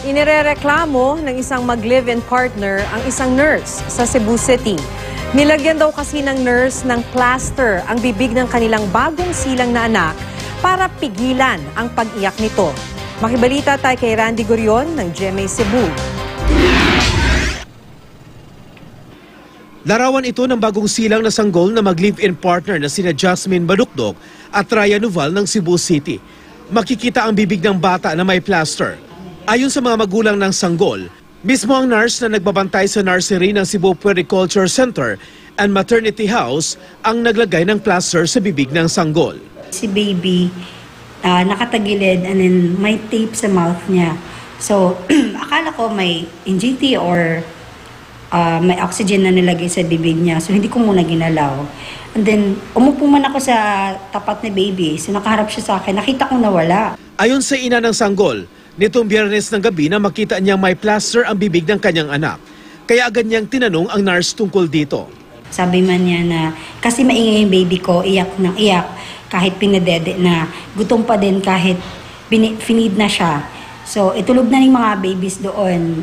Inirereklamo ng isang mag-live-in partner ang isang nurse sa Cebu City. Nilagyan daw kasi ng nurse ng plaster ang bibig ng kanilang bagong silang na anak para pigilan ang pag-iyak nito. Makibalita tayo kay Randy Gurion ng GMA Cebu. Larawan ito ng bagong silang na sanggol na mag-live-in partner na sina Jasmine Balukdok at Raya Noval ng Cebu City. Makikita ang bibig ng bata na may plaster. Ayon sa mga magulang ng sanggol, mismo ang nurse na nagbabantay sa nursery ng Cebu Puericulture Center and Maternity House ang naglagay ng plaster sa bibig ng sanggol. Si baby nakatagilid and then may tape sa mouth niya. So, akala ko may NGT or may oxygen na nilagay sa bibig niya. So, hindi ko muna ginalaw. And then, umupo man ako sa tapat ni baby. So, nakaharap siya sa akin. Nakita ko nawala. Ayon sa ina ng sanggol, nitong Biyernes ng gabi na makita niyang may plaster ang bibig ng kanyang anak. Kaya agad niyang tinanong ang nurse tungkol dito. Sabi man niya na, kasi maingay yung baby ko, iyak ng iyak. Kahit pinadede na, gutom pa din kahit finid na siya. So, itulog na ng mga babies doon.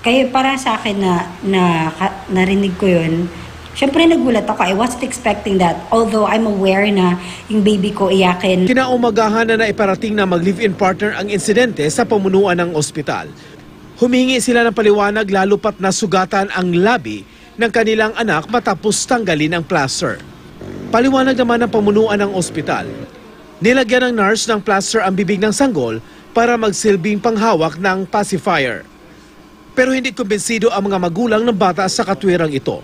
Kaya para sa akin na narinig ko yun, syempre nagulat ako. I wasn't expecting that. Although I'm aware na yung baby ko iyakin. Kinaumagahan na naiparating na mag-live-in partner ang insidente sa pamunuan ng ospital. Humingi sila ng paliwanag lalo pat nasugatan ang labi ng kanilang anak matapos tanggalin ang plaster. Paliwanag naman ng pamunuan ng ospital. Nilagyan ng nurse ng plaster ang bibig ng sanggol para magsilbing panghawak ng pacifier. Pero hindi kumbensido ang mga magulang ng bata sa katwirang ito.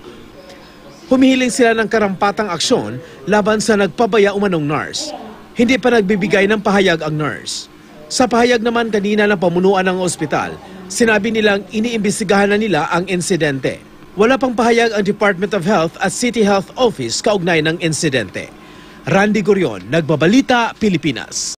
Humihiling sila ng karampatang aksyon laban sa nagpabaya umanong nurse. Hindi pa nagbibigay ng pahayag ang nurse. Sa pahayag naman kanina ng pamunuan ng ospital, sinabi nilang iniimbestigahan na nila ang insidente. Wala pang pahayag ang Department of Health at City Health Office kaugnay ng insidente. Randy Gurion, Nagbabalita, Pilipinas.